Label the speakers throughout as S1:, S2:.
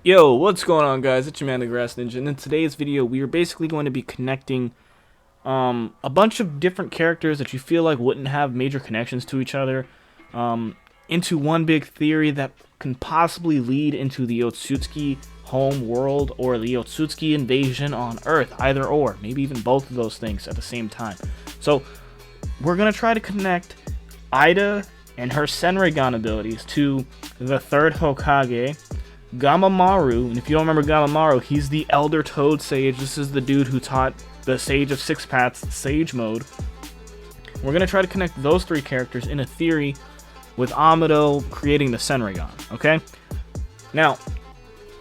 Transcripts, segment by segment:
S1: Yo, what's going on, guys? It's your man, the Grass Ninja, and in today's video, we are basically going to be connecting a bunch of different characters that you feel like wouldn't have major connections to each other into one big theory that can possibly lead into the Otsutsuki home world or the Otsutsuki invasion on Earth, either or, maybe even both of those things at the same time. So, we're going to try to connect Eida and her Senrigan abilities to the third Hokage, Gamamaru. And if you don't remember Gamamaru, he's the Elder Toad Sage. This is the dude who taught the Sage of Six Paths Sage Mode. We're going to try to connect those three characters in a theory with Amado creating the Senrigan, okay? Now,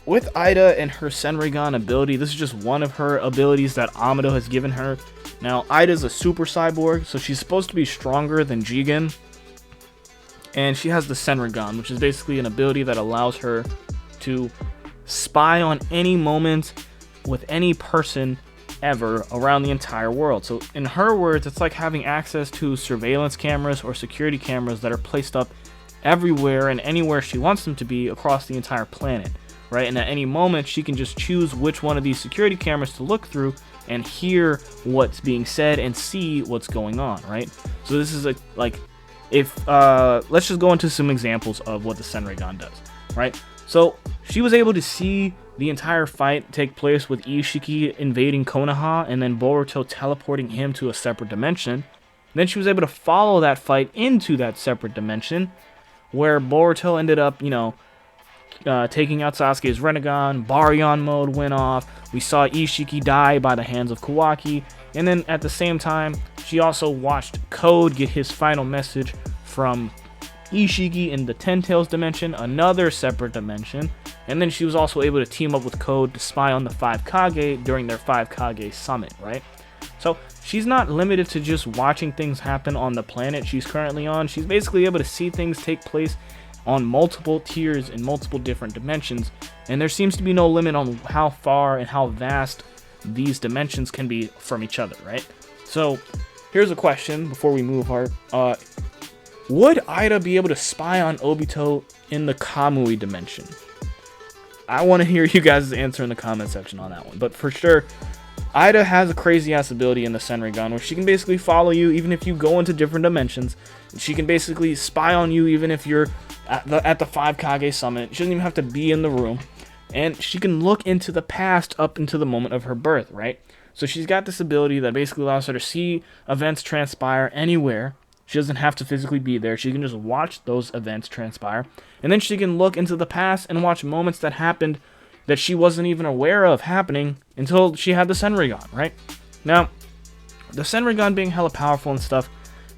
S1: with Eida and her Senrigan ability, this is just one of her abilities that Amado has given her. Now, Aida's a super cyborg, so she's supposed to be stronger than Jigen. And she has the Senrigan, which is basically an ability that allows her to spy on any moment with any person ever around the entire world. So in her words, it's like having access to surveillance cameras or security cameras that are placed up everywhere and anywhere she wants them to be across the entire planet, right? And at any moment, she can just choose which one of these security cameras to look through and hear what's being said and see what's going on, right? So this is let's just go into some examples of what the Senrigan does, right? So she was able to see the entire fight take place with Ishiki invading Konoha and then Boruto teleporting him to a separate dimension. Then she was able to follow that fight into that separate dimension where Boruto ended up, taking out Sasuke's Rinnegan, Baryon mode went off, we saw Ishiki die by the hands of Kawaki, and then at the same time, she also watched Code get his final message from Ishiki in the Ten Tails dimension, another separate dimension, and then she was also able to team up with Code to spy on the 5 Kage during their 5 Kage summit, right? So she's not limited to just watching things happen on the planet she's currently on. She's basically able to see things take place on multiple tiers in multiple different dimensions, and there seems to be no limit on how far and how vast these dimensions can be from each other, right? So here's a question before we move on. Would Eida be able to spy on Obito in the Kamui dimension? I want to hear you guys' answer in the comment section on that one. But for sure, Eida has a crazy-ass ability in the Senrigan where she can basically follow you even if you go into different dimensions. She can basically spy on you even if you're at the 5 Kage summit. She doesn't even have to be in the room. And she can look into the past up into the moment of her birth, right? So she's got this ability that basically allows her to see events transpire anywhere. She doesn't have to physically be there. She can just watch those events transpire. And then she can look into the past and watch moments that happened that she wasn't even aware of happening until she had the Senrigan, right? Now, the Senrigan being hella powerful and stuff,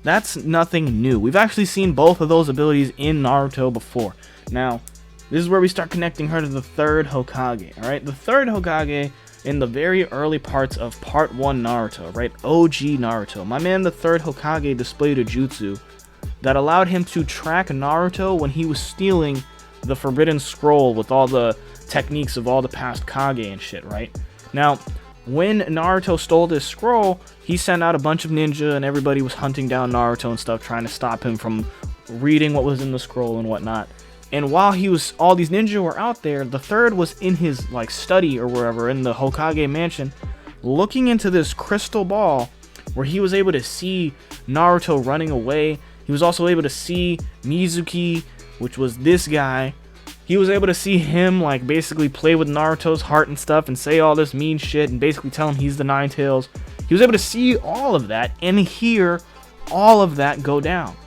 S1: that's nothing new. We've actually seen both of those abilities in Naruto before. Now, this is where we start connecting her to the third Hokage, alright? The third Hokage in the very early parts of Part 1 Naruto, right? OG Naruto. My man, the third Hokage, displayed a jutsu that allowed him to track Naruto when he was stealing the Forbidden Scroll with all the techniques of all the past Kage and shit, right? Now, when Naruto stole this scroll, he sent out a bunch of ninja and everybody was hunting down Naruto and stuff, trying to stop him from reading what was in the scroll and whatnot. And while all these ninja were out there, the third was in his study or wherever in the Hokage mansion, looking into this crystal ball where he was able to see Naruto running away. He was also able to see Mizuki, which was this guy. He was able to see him basically play with Naruto's heart and stuff and say all this mean shit and basically tell him he's the Nine Tails. He was able to see all of that and hear all of that go down.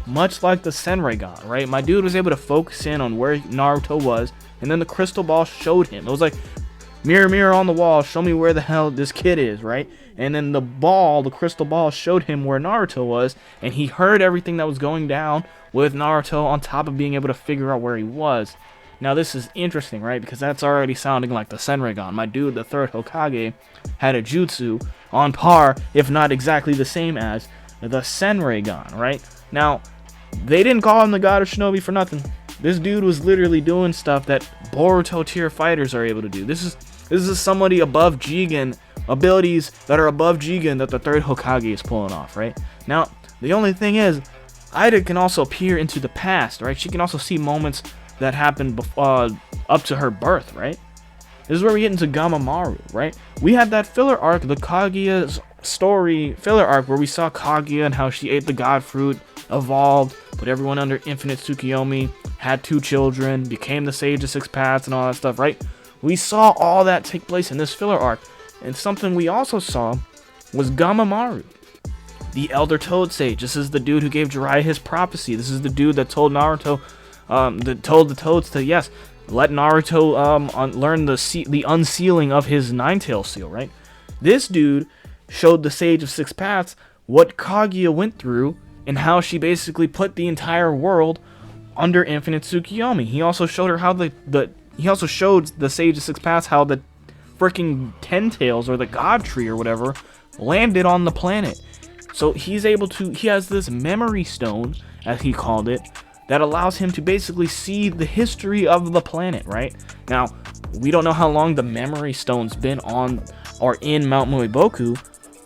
S1: Much like the Senrigan, right? My dude was able to focus in on where Naruto was, and then the crystal ball showed him. It was like, mirror, mirror on the wall, show me where the hell this kid is, right? And then the crystal ball showed him where Naruto was, and he heard everything that was going down with Naruto on top of being able to figure out where he was. Now this is interesting, right? Because that's already sounding like the Senrigan. My dude, the third Hokage, had a jutsu on par, if not exactly the same as the Senrigan, right? Now, they didn't call him the God of Shinobi for nothing. This dude was literally doing stuff that Boruto tier fighters are able to do. This is somebody above Jigen, abilities that are above Jigen that the third Hokage is pulling off, right? Now, the only thing is, Eida can also peer into the past, right? She can also see moments that happened up to her birth, right? This is where we get into Gamamaru, right? We had that filler arc, the Kaguya's story filler arc, where we saw Kaguya and how she ate the god fruit, evolved, put everyone under infinite Tsukiyomi, had 2 children, became the Sage of Six Paths and all that stuff, right? We saw all that take place in this filler arc. And something we also saw was Gamamaru, the Elder Toad Sage. This is the dude who gave Jiraiya his prophecy. This is the dude that told Naruto, that told the Toads to, yes, let Naruto learn the unsealing of his Nine-Tail Seal, right? This dude showed the Sage of Six Paths what Kaguya went through and how she basically put the entire world under infinite Tsukiyomi. He also showed her how he also showed the Sage of Six Paths how the freaking Ten Tails, or the God Tree or whatever, landed on the planet. So he has this memory stone, as he called it, that allows him to basically see the history of the planet, right? Now, we don't know how long the memory stone's been on or in Mount Muiboku,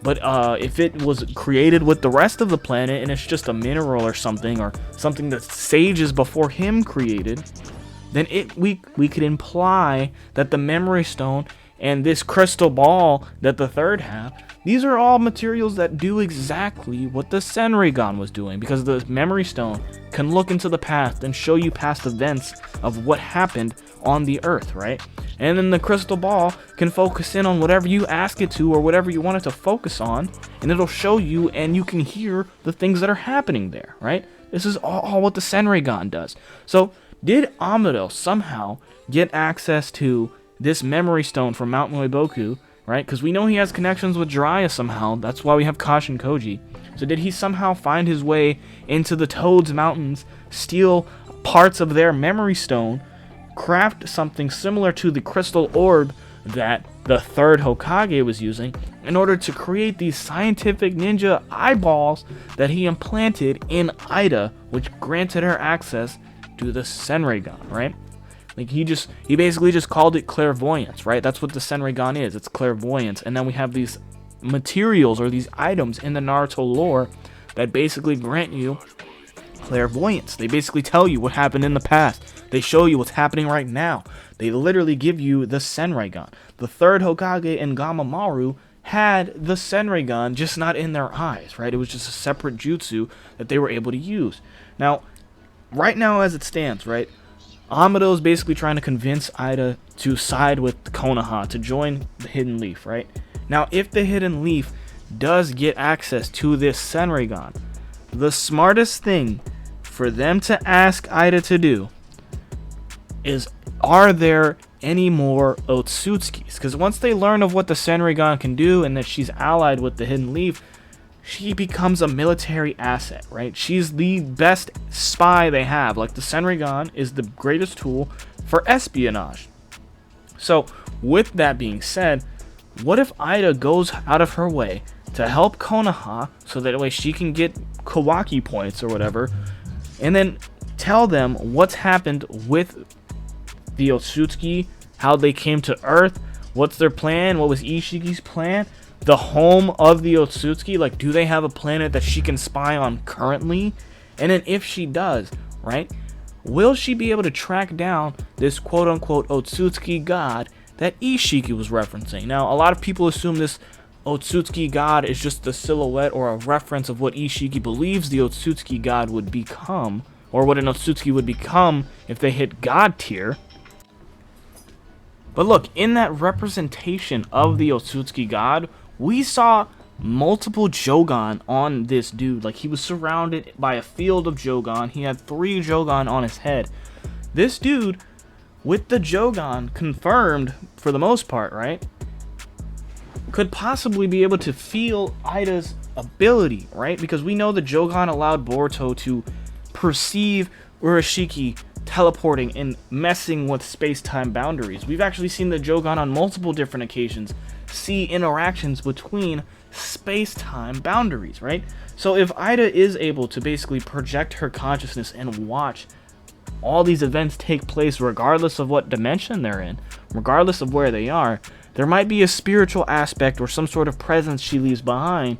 S1: but if it was created with the rest of the planet and it's just a mineral or something that sages before him created, then we could imply that the memory stone and this crystal ball that the third have, these are all materials that do exactly what the Senrigan was doing, because the memory stone can look into the past and show you past events of what happened on the earth, right? And then the crystal ball can focus in on whatever you ask it to or whatever you want it to focus on, and it'll show you, and you can hear the things that are happening there, right? This is all what the Senrigan does. So did Amado somehow get access to this memory stone from Mount Muiboku, right? Because we know he has connections with Jiraiya somehow. That's why we have Kashin Koji. So did he somehow find his way into the Toads Mountains, steal parts of their memory stone, craft something similar to the crystal orb that the third Hokage was using in order to create these scientific ninja eyeballs that he implanted in Eida, which granted her access to the Senrigan, right? Like he basically just called it clairvoyance, right? That's what the Senrigan is. It's clairvoyance. And then we have these materials or these items in the Naruto lore that basically grant you clairvoyance. They basically tell you what happened in the past. They show you what's happening right now. They literally give you the Senrigan. The third Hokage and Gamamaru had the Senrigan, just not in their eyes, right? It was just a separate jutsu that they were able to use. Now, right now as it stands, right? Amado is basically trying to convince Eida to side with Konoha, to join the Hidden Leaf, right? Now, if the Hidden Leaf does get access to this Senrigan, the smartest thing for them to ask Eida to do is, are there any more Otsutsukis? Because once they learn of what the Senrigan can do and that she's allied with the Hidden Leaf, she becomes a military asset, right? She's the best spy they have. Like, the Senrigan is the greatest tool for espionage. So, with that being said, what if Eida goes out of her way to help Konoha so that way she can get Kawaki points or whatever, and then tell them what's happened with the Otsutsuki, how they came to Earth, what's their plan, what was Ishiki's plan, the home of the Otsutsuki, like, do they have a planet that she can spy on currently? And then if she does, right, will she be able to track down this quote-unquote Otsutsuki god that Ishiki was referencing? Now, a lot of people assume this Otsutsuki god is just a silhouette or a reference of what Ishiki believes the Otsutsuki god would become, or what an Otsutsuki would become if they hit god tier. But look, in that representation of the Otsutsuki god, we saw multiple Jogan on this dude. Like, he was surrounded by a field of Jogan. He had 3 Jogan on his head. This dude, with the Jogan confirmed for the most part, right, could possibly be able to feel Eida's ability, right? Because we know the Jogan allowed Boruto to perceive Urashiki teleporting and messing with space-time boundaries. We've actually seen the Jogan on multiple different occasions see interactions between space-time boundaries, right? So if Eida is able to basically project her consciousness and watch all these events take place regardless of what dimension they're in, regardless of where they are, there might be a spiritual aspect or some sort of presence she leaves behind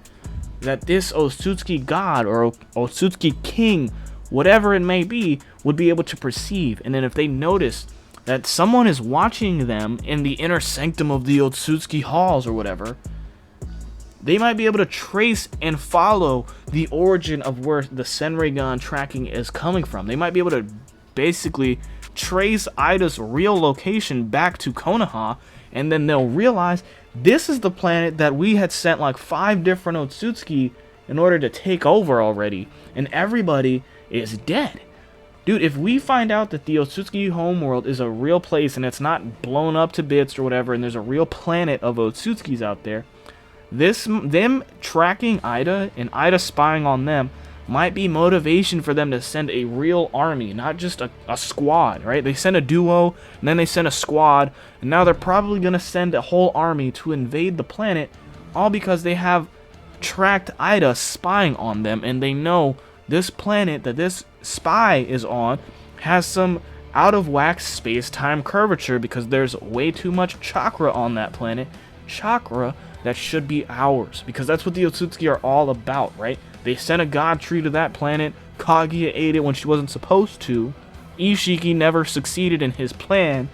S1: that this Otsutsuki god or Otsutsuki king, whatever it may be, would be able to perceive. And then if they notice that someone is watching them in the inner sanctum of the Otsutsuki halls or whatever, they might be able to trace and follow the origin of where the Senrigan tracking is coming from. They might be able to basically trace Eida's real location back to Konoha, and then they'll realize this is the planet that we had sent like 5 different Otsutsuki in order to take over already, and everybody is dead. Dude, if we find out that the Otsutsuki homeworld is a real place and it's not blown up to bits or whatever, and there's a real planet of Otsutsukis out there, them tracking Eida and Eida spying on them might be motivation for them to send a real army, not just a squad, right? They send a duo, and then they send a squad, and now they're probably going to send a whole army to invade the planet, all because they have tracked Eida spying on them, and they know this planet that this spy is on has some out-of-whack space-time curvature because there's way too much chakra on that planet. Chakra that should be ours, because that's what the Otsutsuki are all about, right? They sent a god tree to that planet. Kaguya ate it when she wasn't supposed to. Ishiki never succeeded in his plan.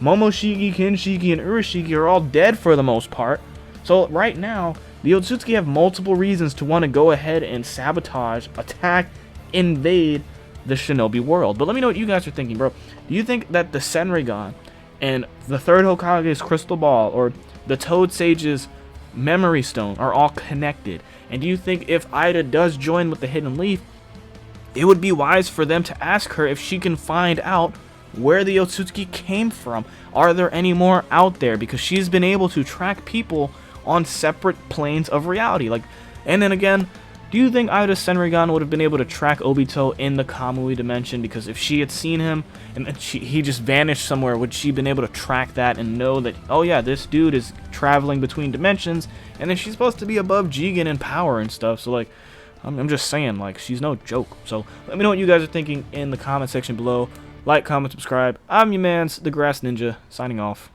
S1: Momoshiki, Kinshiki, and Urashiki are all dead for the most part. So right now, the Otsutsuki have multiple reasons to want to go ahead and sabotage, attack, invade the shinobi world. But let me know what you guys are thinking, bro. Do you think that the Senrigan and the third Hokage's crystal ball or the Toad Sage's memory stone are all connected? And do you think if Eida does join with the Hidden Leaf, it would be wise for them to ask her if she can find out where the Otsutsuki came from? Are there any more out there? Because she's been able to track people on separate planes of reality. And then again, do you think Eida Senrigan would have been able to track Obito in the Kamui dimension? Because if she had seen him and he just vanished somewhere, would she have been able to track that and know that, oh yeah, this dude is traveling between dimensions, and then she's supposed to be above Jigen in power and stuff? So I'm just saying, she's no joke. So let me know what you guys are thinking in the comment section below. Like, comment, subscribe. I'm your mans, the Grass Ninja, signing off.